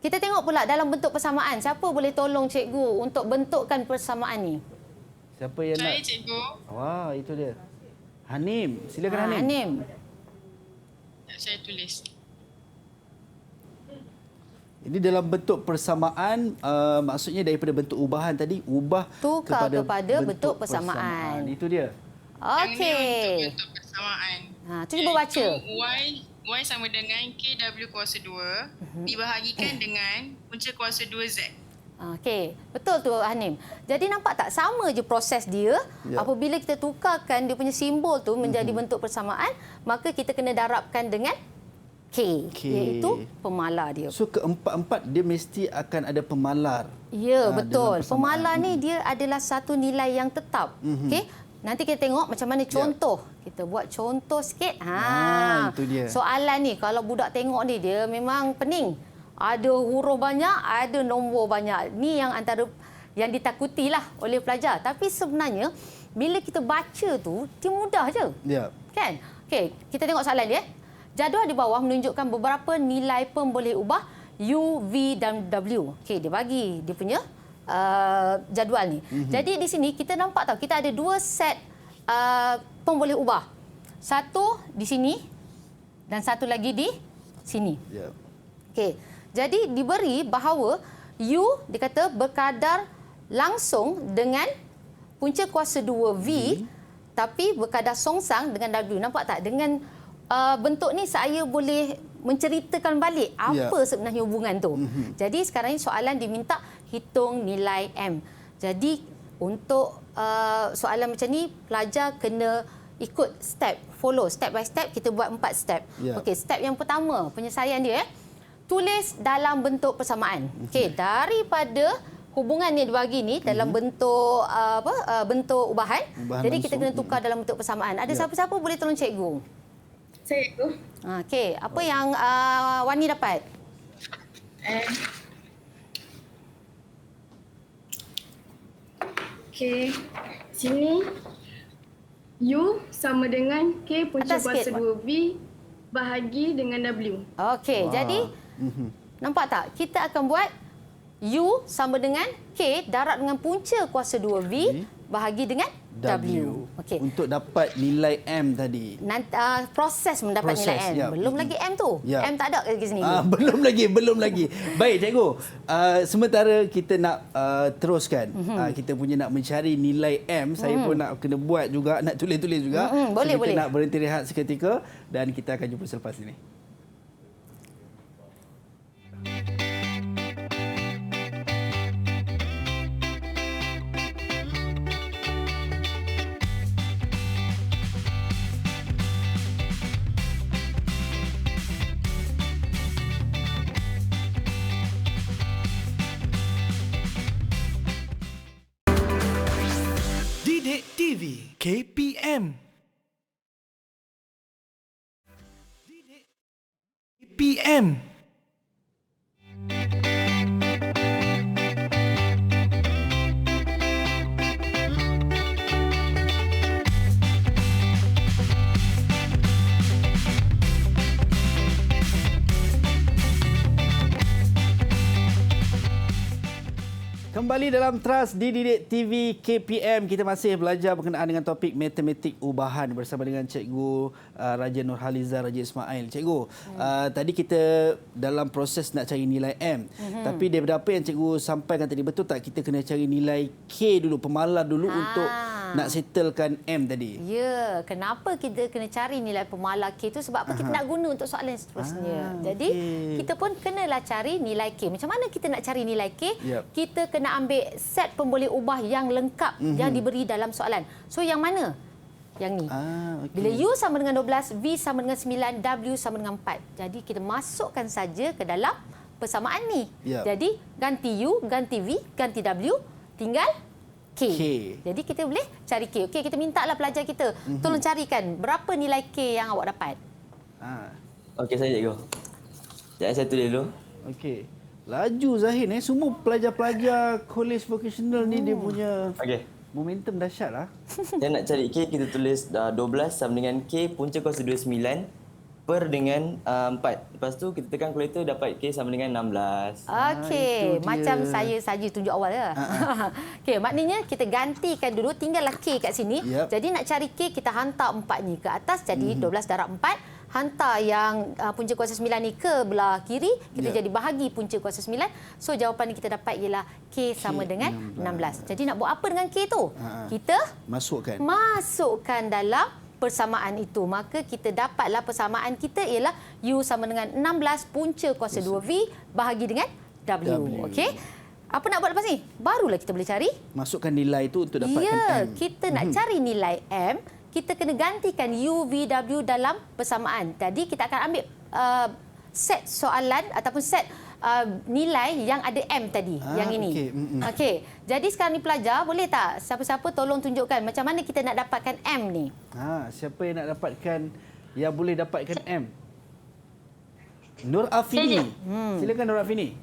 Kita tengok pula dalam bentuk persamaan. Siapa boleh tolong cikgu untuk bentukkan persamaan ni? Siapa yang nak? Saya cikgu. Wah, itu dia. Hanim, silakan Hanim. Hanim. Saya tulis. Ini dalam bentuk persamaan, maksudnya daripada bentuk ubahan tadi, ubah tukar kepada bentuk persamaan. Itu dia. Okey. Bentuk persamaan. Tu cuba baca. Y sama dengan KW kuasa 2 dibahagikan dengan punca kuasa 2Z. Okey, betul tu Hanim. Jadi nampak tak sama je proses dia. Apabila kita tukarkan dia punya simbol tu menjadi bentuk persamaan, maka kita kena darabkan dengan K, iaitu pemalar dia. So keempat-empat dia mesti akan ada pemalar. Ya, betul. Pemalar ni dia adalah satu nilai yang tetap. Okey. Nanti kita tengok macam mana contoh. Kita buat contoh sikit. Itu dia. Soalan ni kalau budak tengok ni dia memang pening. Ada huruf banyak, ada nombor banyak. Ni yang antara yang ditakutilah oleh pelajar. Tapi sebenarnya bila kita baca tu dia mudah je. Ya. Kan? Okey, kita tengok soalan dia. Jadual di bawah menunjukkan beberapa nilai pemboleh ubah U, V dan W. Okey, dia bagi dia punya jadual ni. Jadi di sini kita nampak tahu kita ada dua set pemboleh ubah. Satu di sini dan satu lagi di sini. Ya. Okey. Jadi diberi bahawa U dikata berkadar langsung dengan punca kuasa 2V tapi berkadar songsang dengan W. Nampak tak? Dengan bentuk ni saya boleh menceritakan balik apa sebenarnya hubungan tu. Jadi sekarang ni soalan diminta hitung nilai M. Jadi untuk soalan macam ni pelajar kena ikut follow step by step. Kita buat 4 step. Okey, step yang pertama penyelesaian dia tulis dalam bentuk persamaan. Okey, daripada hubungan yang dibagi ni dalam bentuk bentuk ubahan. Jadi kita kena tukar dalam bentuk persamaan. Ada siapa-siapa boleh tolong cikgu? Saya tu. Okey, apa yang Wani dapat? Okey. Sini U sama dengan K punca kuasa 2V bahagi dengan W. Okey, jadi nampak tak? Kita akan buat U sama dengan K darab dengan punca kuasa 2V bahagi dengan W. Okey. Untuk dapat nilai M tadi. Proses mendapat nilai M. Belum lagi M tu. M tak ada lagi sini. Belum lagi. Baik cikgu. Sementara kita nak teruskan. Kita punya nak mencari nilai M. Saya pun nak kena buat juga, nak tulis-tulis juga. Boleh. Kita nak berhenti rehat seketika dan kita akan jumpa selepas ini. Didik TV KPM. Didik KPM. Kembali dalam Trust di Didik TV KPM, kita masih belajar berkenaan dengan topik matematik ubahan bersama dengan Cikgu Raja Nurhaliza Raja Ismail. Cikgu, tadi kita dalam proses nak cari nilai M. Tapi daripada apa yang Cikgu sampaikan tadi, betul tak kita kena cari nilai K dulu, pemalar dulu untuk nak settlekan M tadi? Ya, kenapa kita kena cari nilai pemalar K tu? Sebab apa kita nak guna untuk soalan seterusnya. Jadi, kita pun kenalah cari nilai K. Macam mana kita nak cari nilai K? Kita kena ambil set pemboleh ubah yang lengkap yang diberi dalam soalan. So yang mana? Yang ni. Bila U sama dengan 12, V sama dengan 9, W sama dengan 4. Jadi kita masukkan saja ke dalam persamaan ni. Jadi ganti U, ganti V, ganti W, tinggal K. Jadi kita boleh cari K. Okey, kita mintalah pelajar kita tolong carikan berapa nilai K yang awak dapat. Okey, saya cikgu. Sekejap saya tulis dulu. Okey. Laju Zahin, semua pelajar-pelajar college vocational ni dia punya momentum dahsyat lah. Saya nak cari K, kita tulis 12 sama dengan K punca kuasa 29 per dengan 4. Lepas tu kita tekan kalkulator dapat K sama dengan 16. Okey, macam saya saja tunjuk awal ya. Okey, maknanya kita gantikan dulu, tinggallah K kat sini. Jadi nak cari K, kita hantar 4 ni ke atas, jadi 12 darab 4. Hantar yang punca kuasa 9 ni ke belah kiri, kita jadi bahagi punca kuasa 9. So jawapan yang kita dapat ialah K sama dengan 16. Jadi nak buat apa dengan K tu? Kita masukkan dalam persamaan itu. Maka kita dapatlah persamaan kita ialah U sama dengan 16 punca kuasa 2V bahagi dengan W. Okey. Apa nak buat lepas ni? Barulah kita boleh cari. Masukkan nilai itu untuk dapatkan Ya, M. kita nak cari nilai M, kita kena gantikan U, V, W dalam persamaan. Jadi kita akan ambil set soalan ataupun set nilai yang ada M tadi, yang ini. Okey. Okey. Jadi sekarang ni pelajar, boleh tak siapa-siapa tolong tunjukkan macam mana kita nak dapatkan M ni? Siapa yang nak dapatkan, yang boleh dapatkan M? Nur Afini. Silakan Nur Afini.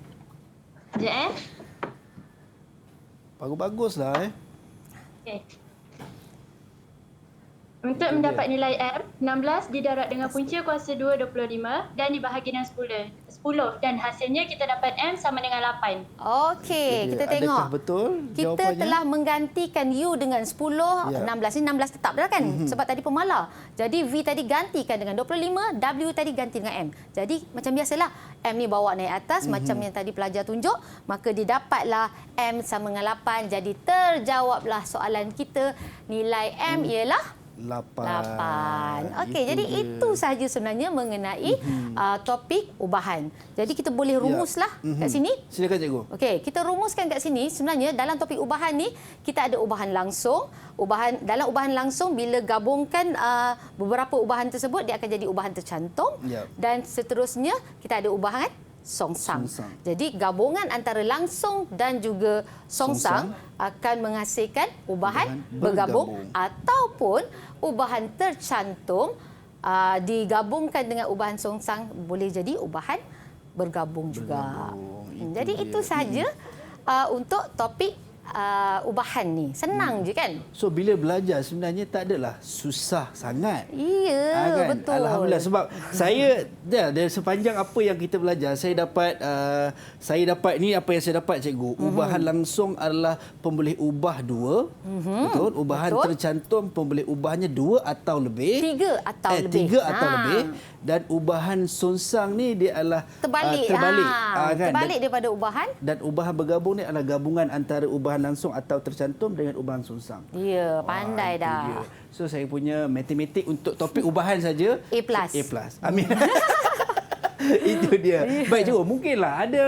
Sekejap Bagus-baguslah Okay. Untuk mendapat nilai M, 16 didarab dengan punca kuasa 2, 25 dan dibahagi dengan 10 dan hasilnya kita dapat M sama dengan 8. Okey, kita tengok. Adakah betul kita jawapannya? telah menggantikan U dengan 10, 16 ni 16 tetap dah kan? Sebab tadi pemalar. Jadi V tadi gantikan dengan 25, W tadi ganti dengan M. Jadi macam biasalah, M ni bawa naik atas macam yang tadi pelajar tunjuk, maka didapatlah M sama dengan 8. Jadi terjawablah soalan kita. Nilai M ialah 8. Okey, jadi itu sahaja sebenarnya mengenai topik ubahan. Jadi kita boleh rumuslah kat sini. Silakan cikgu. Okey, kita rumuskan kat sini. Sebenarnya dalam topik ubahan ni kita ada ubahan langsung. Dalam ubahan langsung bila gabungkan beberapa ubahan tersebut dia akan jadi ubahan tercantum. Dan seterusnya kita ada ubahan songsang. Jadi gabungan antara langsung dan juga songsang akan menghasilkan ubahan bergabung ataupun ubahan tercantum digabungkan dengan ubahan songsang boleh jadi ubahan bergabung juga. Jadi itu sahaja untuk topik ubahan ni. Senang je kan? So bila belajar sebenarnya tak adalah susah sangat. Ya, kan? betul. Alhamdulillah, sebab saya dari sepanjang apa yang kita belajar saya dapat ni apa yang saya dapat cikgu. Ubahan langsung adalah pemboleh ubah 2. Betul? Ubahan tercantum pemboleh ubahnya 2 atau lebih. 3 atau lebih. 3 atau lebih. Dan ubahan songsang ni dia adalah terbalik. Kan? Terbalik daripada ubahan. Dan ubahan bergabung ni adalah gabungan antara ubahan langsung atau tercantum dengan ubahan songsang. Ya, pandai dah. So saya punya matematik untuk topik ubahan saja A+. Amin. Itu dia. Baik cikgu, mungkinlah ada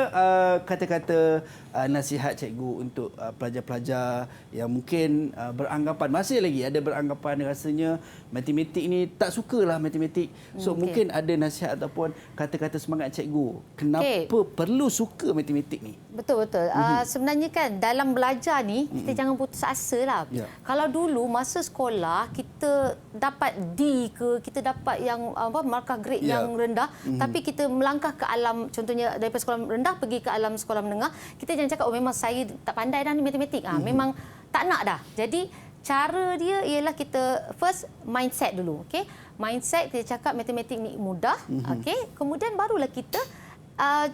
kata-kata nasihat cikgu untuk pelajar-pelajar yang mungkin beranggapan, masih lagi ada beranggapan rasanya matematik ni tak sukalah matematik. So mungkin ada nasihat ataupun kata-kata semangat cikgu. Kenapa perlu suka matematik ni? Betul-betul. Sebenarnya kan dalam belajar ni kita jangan putus asa lah. Kalau dulu masa sekolah kita dapat D ke, kita dapat yang markah grade yang rendah, tapi kita melangkah ke alam, contohnya daripada sekolah rendah pergi ke alam sekolah menengah, kita jangan cakap memang saya tak pandai dah ni matematik. Memang tak nak dah. Jadi cara dia ialah kita first mindset dulu. Okey, mindset kita cakap matematik ni mudah. Okey, kemudian barulah kita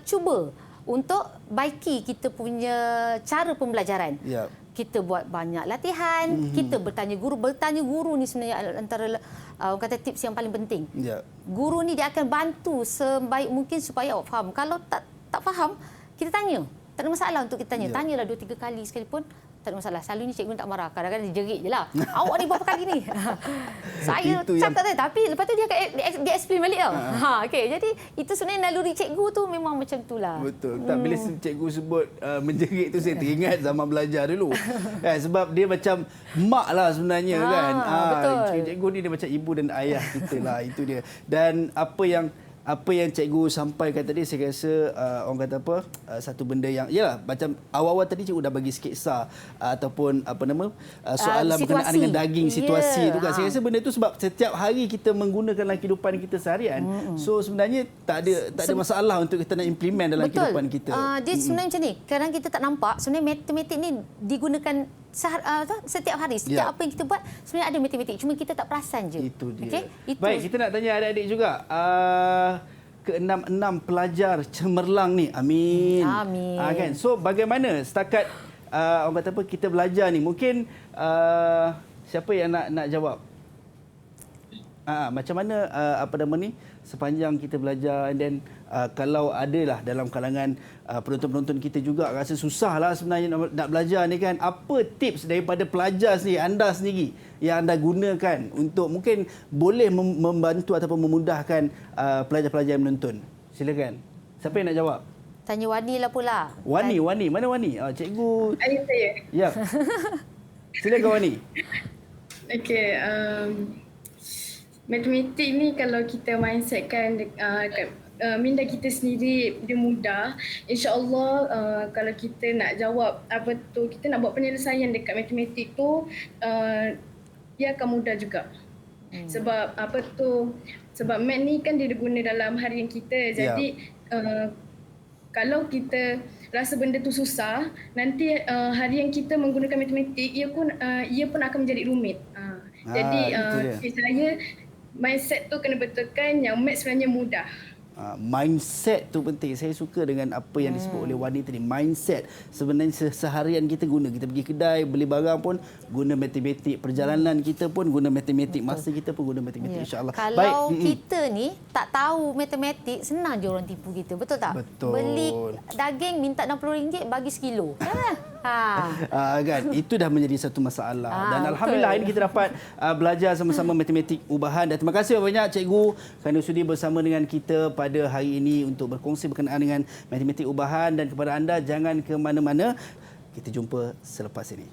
cuba untuk baiki kita punya cara pembelajaran. Kita buat banyak latihan, kita bertanya guru ni sebenarnya antara kata tips yang paling penting. Guru ni dia akan bantu sebaik mungkin supaya awak faham. Kalau tak faham, kita tanya. Tak ada masalah untuk kita tanya. Tanyalah 2-3 kali sekalipun. Tak ada masalah. Selalu ni cikgu tak marah. Kadang-kadang dia jerit je lah. Awak ni berapa kali ni? Saya cakap tadi. Tapi lepas tu dia akan dia explain balik tau. Okay. Jadi itu sebenarnya naluri cikgu tu memang macam tu lah. Betul. Tak, bila cikgu sebut menjerit tu saya teringat zaman belajar dulu. Sebab dia macam mak lah sebenarnya kan. Betul. Cikgu ni dia macam ibu dan ayah kita lah. Itu dia. Dan apa yang cikgu sampaikan tadi, saya rasa orang kata apa, satu benda yang yalah, macam awal-awal tadi cikgu dah bagi sketsa ataupun soalan berkenaan dengan daging, situasi tu kan. Saya rasa benda tu sebab setiap hari kita menggunakan dalam kehidupan kita seharian. So sebenarnya tak ada masalah untuk kita nak implement dalam kehidupan kita. Dia sebenarnya macam ni. Kadang kita tak nampak sebenarnya matematik ni digunakan setiap hari. Setiap apa yang kita buat sebenarnya ada matematik. Cuma kita tak perasan je. Itu dia. Okay? Baik, kita nak tanya adik-adik juga. Ke-6 pelajar cemerlang ni. Amin. Kan? So bagaimana setakat orang kata apa kita belajar ni? Mungkin siapa yang nak jawab? Macam mana sepanjang kita belajar, and then kalau adalah dalam kalangan penonton-penonton kita juga rasa susahlah sebenarnya nak belajar ni kan, apa tips daripada pelajar sendiri, anda sendiri yang anda gunakan untuk mungkin boleh membantu ataupun memudahkan pelajar-pelajar yang menonton? Silakan. Siapa yang nak jawab? Tanya Wani lah pula. Wani. Mana Wani? Cikgu. Ayah saya. Ya. Silakan Wani. Okey, matematik ni kalau kita mindsetkan minda kita sendiri dia mudah. InsyaAllah kalau kita nak jawab kita nak buat penyelesaian dekat matematik tu, dia akan mudah juga. Sebab sebab mat ni kan dia guna dalam harian kita. Jadi kalau kita rasa benda tu susah, nanti harian kita menggunakan matematik, ia pun akan menjadi rumit. Jadi saya mindset tu kena betulkan yang mat sebenarnya mudah. Mindset tu penting. Saya suka dengan apa yang disebut oleh Wani tadi. Mindset. Sebenarnya seharian kita guna. Kita pergi kedai, beli barang pun guna matematik. Perjalanan kita pun guna matematik. Masa kita pun guna matematik, insyaAllah. Kalau kita ni tak tahu matematik, senang je orang tipu kita. Betul tak? Betul. Beli daging minta RM60, bagi sekilo. Kan? Itu dah menjadi satu masalah. Dan Alhamdulillah ini kita dapat belajar sama-sama matematik ubahan. Dan terima kasih banyak cikgu kerana sudi bersama dengan kita pada hari ini untuk berkongsi berkenaan dengan matematik ubahan. Dan kepada anda, jangan ke mana-mana. Kita jumpa selepas ini.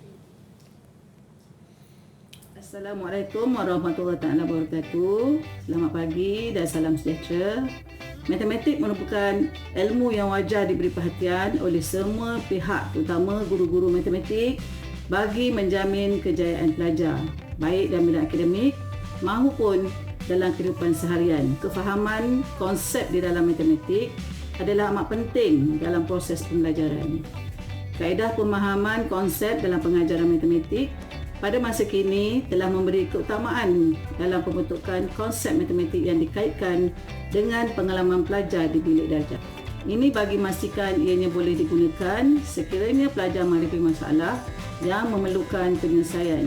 Assalamualaikum warahmatullahi wabarakatuh. Selamat pagi dan salam sejahtera. Matematik merupakan ilmu yang wajar diberi perhatian oleh semua pihak, terutama guru-guru matematik, bagi menjamin kejayaan pelajar, baik dalam bidang akademik maupun dalam kehidupan seharian. Kefahaman konsep di dalam matematik adalah amat penting dalam proses pembelajaran. Kaedah pemahaman konsep dalam pengajaran matematik pada masa kini telah memberi keutamaan dalam pembentukan konsep matematik yang dikaitkan dengan pengalaman pelajar di bilik darjah. Ini bagi memastikan ianya boleh digunakan sekiranya pelajar menghadapi masalah yang memerlukan penyelesaian.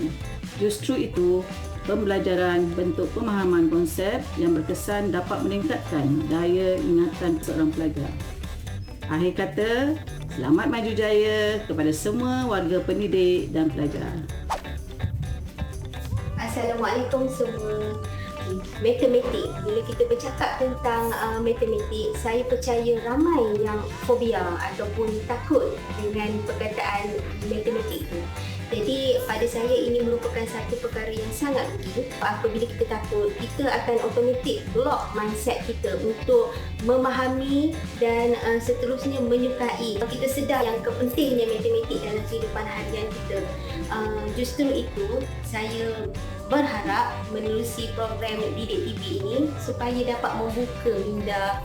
Justru itu, pembelajaran bentuk pemahaman konsep yang berkesan dapat meningkatkan daya ingatan seorang pelajar. Akhir kata, selamat maju jaya kepada semua warga pendidik dan pelajar. Assalamualaikum semua. Matematik. Bila kita bercakap tentang matematik, saya percaya ramai yang fobia ataupun takut dengan perkataan matematik itu. Jadi pada saya ini merupakan satu perkara yang sangat rugi. Apabila kita takut, kita akan automatik block mindset kita untuk memahami dan seterusnya menyukai. Kita sedar yang kepentingnya matematik dalam kehidupan harian kita. Justru itu saya berharap menerusi program Didik TV ini supaya dapat membuka minda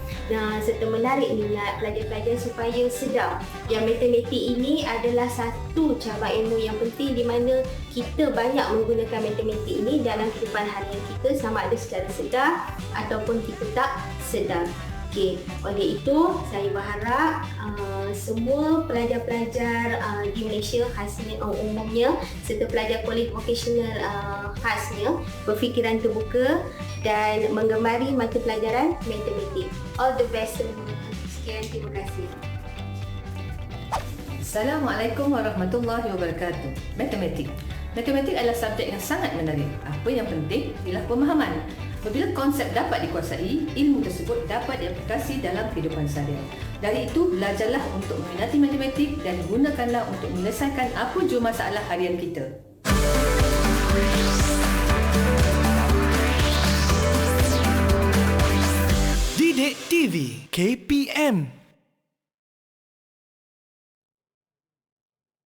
serta menarik minat pelajar-pelajar supaya sedar yang matematik ini adalah satu cabang ilmu yang penting di mana kita banyak menggunakan matematik ini dalam kehidupan harian kita sama ada secara sedar ataupun kita tak sedar. Okey, oleh itu saya berharap semua pelajar-pelajar di Malaysia khasnya umumnya serta pelajar kolej vokasional khasnya berfikiran terbuka dan menggemari mata pelajaran matematik. All the best semua. Sekian, terima kasih. Assalamualaikum warahmatullahi wabarakatuh. Matematik. Matematik adalah subjek yang sangat menarik. Apa yang penting ialah pemahaman. Apabila konsep dapat dikuasai, ilmu tersebut dapat diaplikasi dalam kehidupan seharian. Dari itu, belajarlah untuk meminati matematik dan gunakanlah untuk menyelesaikan apa jua masalah harian kita. Didik TV KPM